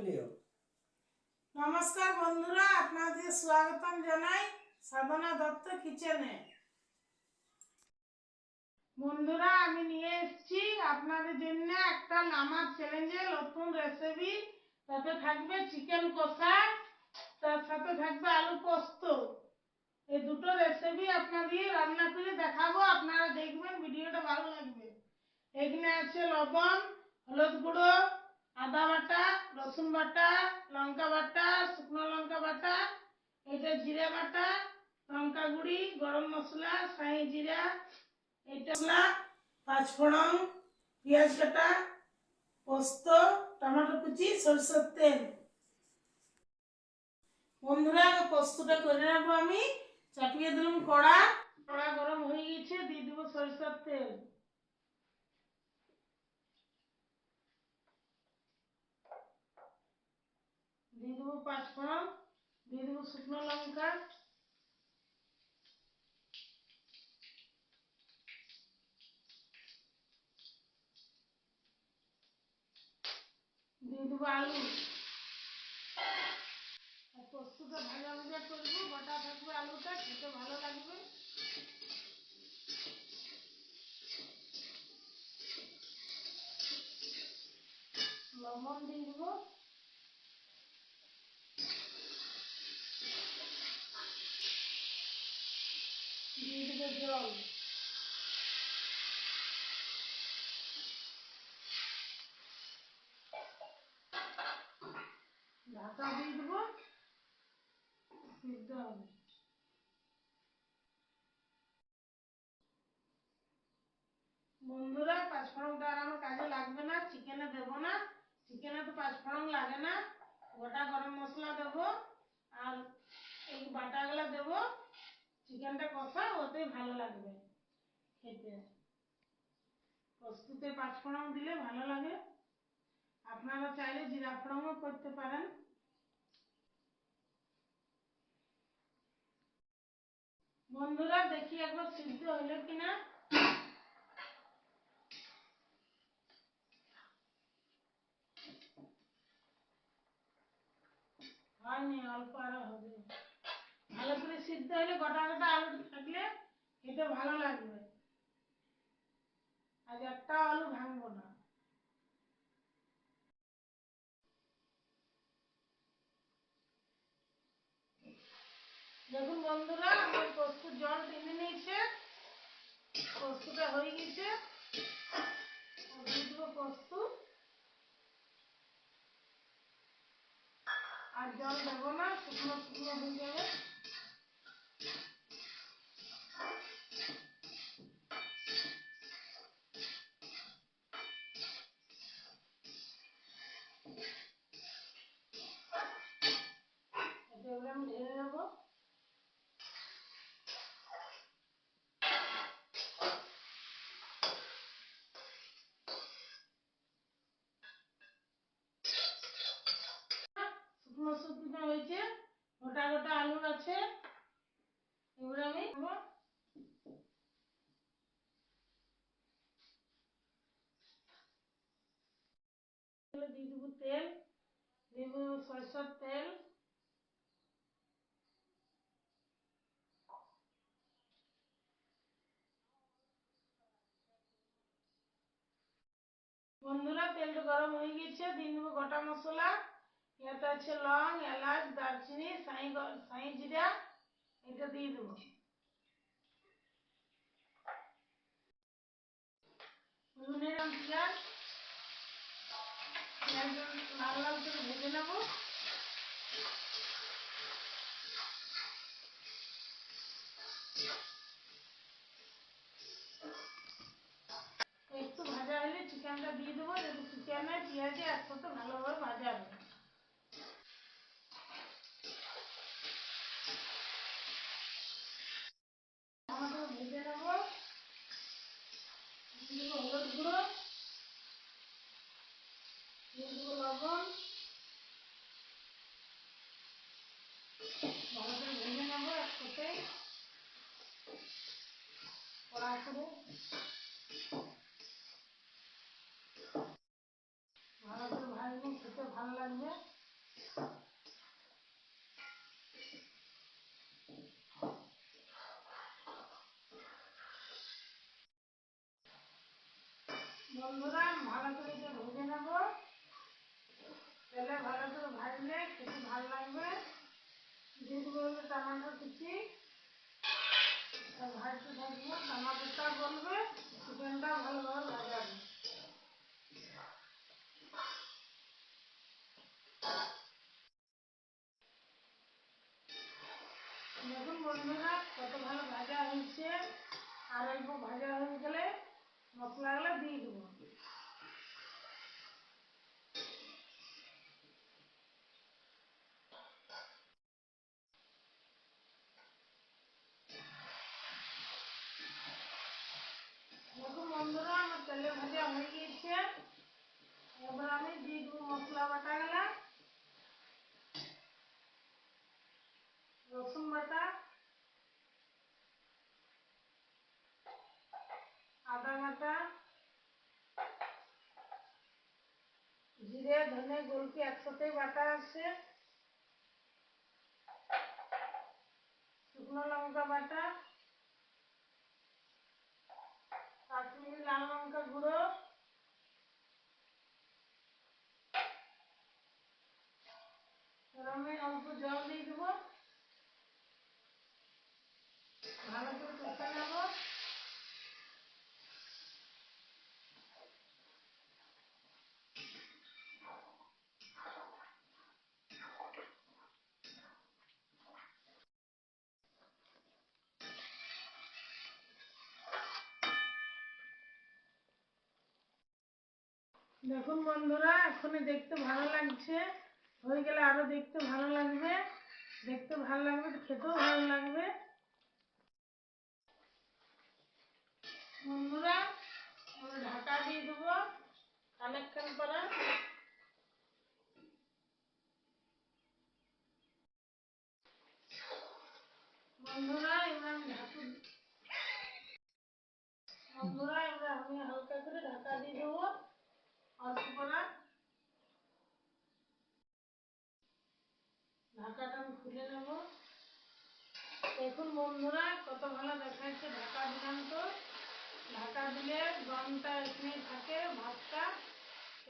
Video. নমস্কার বন্ধুরা, আপনাদের স্বাগতম জানাই সাধনা দত্ত কিচেনে। বন্ধুরা, আমি নিয়ে এসেছি আপনাদের জন্য একটা লামা চ্যালেঞ্জের নতুন রেসিপি। তাতে থাকবে চিকেন কষা, তার সাথে থাকবে আলু পোস্ত। এই দুটো রেসিপি আপনাদের রান্না করে দেখাবো, আপনারা দেখবেন, ভিডিওটা ভালো লাগবে। এখানে আছে লবণ, হলুদ গুঁড়ো, আদা বাটা, রসুন বাটা, লঙ্কা বাটা, শুকনো লঙ্কা বাটা, এটা জিরা বাটা, লঙ্কা গুঁড়ি, গরম মশলা, শাহি জিরা, এটা পাঁচফোড়ন, পেঁয়াজ কাটা, পোস্ত, টমেটো কুচি, সরষের তেল। বন্ধুরা, পোস্তটা করে নেবো আমি। চাপিয়ে দিলাম কড়া গরম হয়ে গেছে, দিয়ে দেবো সরষের তেল। দিয়ে দেবো পাঁচফোড়ন, দিয়ে দেবো শুকনো লঙ্কা, দিয়ে দেবো আলু। পোস্তটা ভাজা ভাজা করবো, গোটা থাকবে আলুটা, খেতে ভালো লাগবে। লবণ দিয়ে দেবো, দিয়ে দেবো জল, ঢাকা দিয়ে দেবো, সিদ্ধ হবে। বন্ধুরা, পাঁচফোড়নটা আর আমার কাজে লাগবে না, চিকেনে দেবো না। চিকেনে তো পাঁচফোড়ন লাগে না। গোটা গরম মশলা দেবো আর এই বাটাগুলো দেবো। চিকেনটা কষা, ওতেই ভালো লাগবে খেতে। পোস্ততে পাঁচফোড়ন দিলে ভালো লাগে। আপনারা চাইলে জিরা ফোড়নও করতে পারেন। বন্ধুরা, দেখি একবার সিদ্ধ হলো কিনা। হয়নি, অল্প আরো হবে। ভালো করে সিদ্ধ হলে, গোটা গোটা আলু থাকলে খেতে ভালো লাগবে। আজ একটা আলু ভাঙবো না। দেখুন বন্ধুরা, আমার পোস্ত জল টেনে নিয়েছে, পোস্তটা হয়ে গেছে। দিয়ে দেবো পোস্ত, আর জল দেবো না, শুকনো শুকনো হয়ে যাবে। এটা এবার আমি ঢেলে নেবো। শুকনো শুকনো হয়েছে, গোটা গোটা আলু আছে। এবার আমি দিয়ে দেবো তেল, দেব সরষের তেল, বন্ধুরা তেলটা গরম হয়ে গেছে, দিয়ে দেবো গোটা মশলা। এতে আছে লং, এলাচ, দারচিনি, শাহি জিরা, এটা দিয়ে দেবো। পেঁয়াজ, পেঁয়াজ লাল লাল করে ভেজে নেবো। একটু ভাজা হলে চিকেনটা দিয়ে দেবো, যাতে চিকেনে পেঁয়াজে একসাথে ভালোভাবে ভাজা হবে। আমাকে ভেজে নেবো, দিয়ে দেবো হলুদ গুঁড়ো, দিয়ে দেবো লবণ, ভালো করে ভেজে নেবো একসাথে কড়া করে। ভালো করে ভাজবো, খেতে ভালো লাগবে। বন্ধুরা ভালো করে ভেজে নেব, তেলে ভালো করে ভাজলে খেতে ভালো লাগবে। দিয়ে দেবো টমেটো কুচি, ভাজতে থাকবো, টমেটোটা গলবে, চিকেনটা ভালোভাবে ভাজাবে। দেখুন বন্ধুরা কত ভালো ভাজা হয়েছে। আর অল্প ভাজা হয়ে গেলে মশলাগুলো দিয়ে দেবো। দেখুন বন্ধুরা আমার তেলে ভাজা হয়ে গিয়েছে। এবার আমি দিয়ে দেবো মশলা বাটাগুলা, রসুন বাটা, আদা বাটা, জিরে ধনে গোলকি একসাথে বাটা আছে, শুকনো লঙ্কা বাটা, কাশ্মীরি লাল লঙ্কা গুঁড়ো, আমি অল্প জল দিয়ে দেবো, ভালো করে কষে নেব। দেখুন বন্ধুরা এখনই দেখতে ভালো লাগছে, হয়ে গেলে আরো দেখতে ভালো লাগবে, দেখতে ভালো লাগবে তো খেতেও ভালো লাগবে। বন্ধুরা আমরা ঢাকা দিয়ে দেবো অনেকক্ষণ পরে। বন্ধুরা এবার আমি হালকা করে ঢাকা দিয়ে দেবো অল্প করে। ঢাকাটা আমি খুলে নেব। দেখুন বন্ধুরা কত ভালো দেখাচ্ছে, ঢাকা দিলাম তো। ঢাকা দিলে গমটা এখানে থাকে, ভাতটা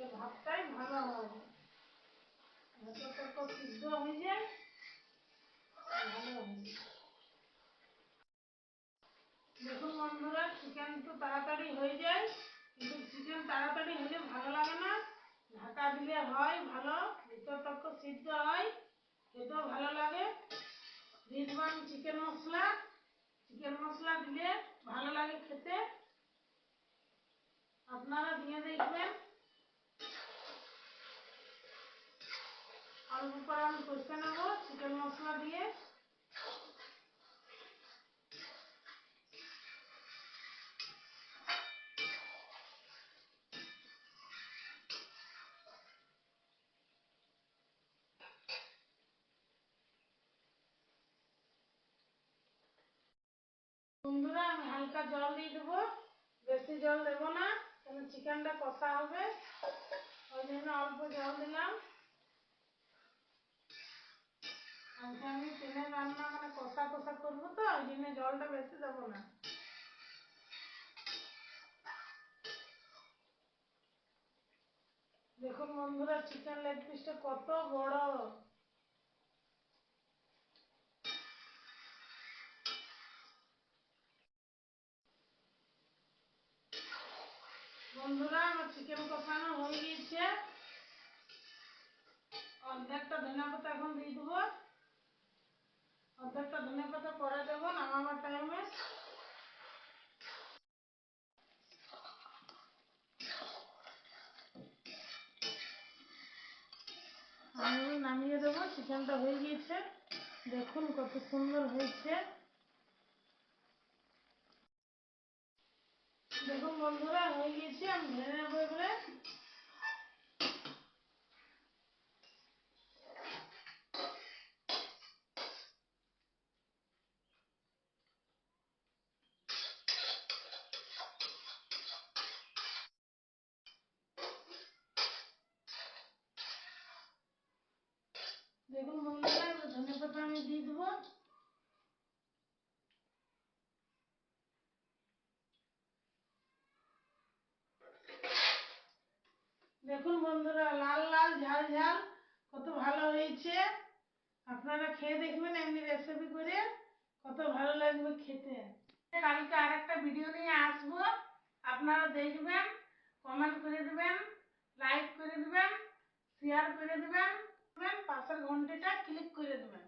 এই ভাতটাই ভালো হয়, ভেতরটা সিদ্ধ হয়ে যায়, ভালো হয়। দেখুন বন্ধুরা চিকেন তো তাড়াতাড়ি হয়ে যায়, কিন্তু চিকেন তাড়াতাড়ি হলে ভালো লাগে না, ঢাকা দিলে হয় ভালো, ভেতরটা সিদ্ধ হয়, খেতেও ভালো লাগে। দিয়ে দিলাম চিকেন মশলা, চিকেন মশলা দিলে ভালো লাগে খেতে, আপনারা দিয়ে দেখবেন। অল্প করে আমি কষে নেব চিকেন মশলা দিয়ে। বন্ধুরা আমি হালকা জল দিয়ে দেবো, বেশি জল দেবো না, কারণ চিকেনটা কষা হবে, ওই জন্য অল্প জল দিলাম। আজকে আমি তেলে রান্না মানে কষা কষা করবো তো, ওই জন্য জলটা বেশি দেবো না। দেখুন বন্ধুরা চিকেন লেগ পিসটা কত বড়। বন্ধুরা আমার চিকেন কষানো হয়ে গিয়েছে, অর্ধেকটা ধনিয়া পাতা এখন দিয়ে দেবো, অর্ধেকটা ধনিয়া পাতা পরে দেবো নামাবার টাইমে। আমি নামিয়ে দেবো, চিকেনটা হয়ে গিয়েছে, দেখুন কত সুন্দর হয়েছে। দেখুন বন্ধুরা হয়ে গিয়েছে, আমি ঢেলে নেবো এবারে। দেখুন বন্ধুরা এবার ধনিয়া পাতা আমি দিয়ে দেবো। দেখুন বন্ধুরা, লাল লাল ঝাল ঝাল কত ভালো হয়েছে। আপনারা খেয়ে দেখবেন এমনি রেসিপি করে, কত ভালো লাগবে খেতে। কালকে আর একটা ভিডিও নিয়ে আসবো, আপনারা দেখবেন, কমেন্ট করে দেবেন, লাইক করে দেবেন, শেয়ার করে দেবেন, পাশের ঘন্টিটা ক্লিক করে দেবেন।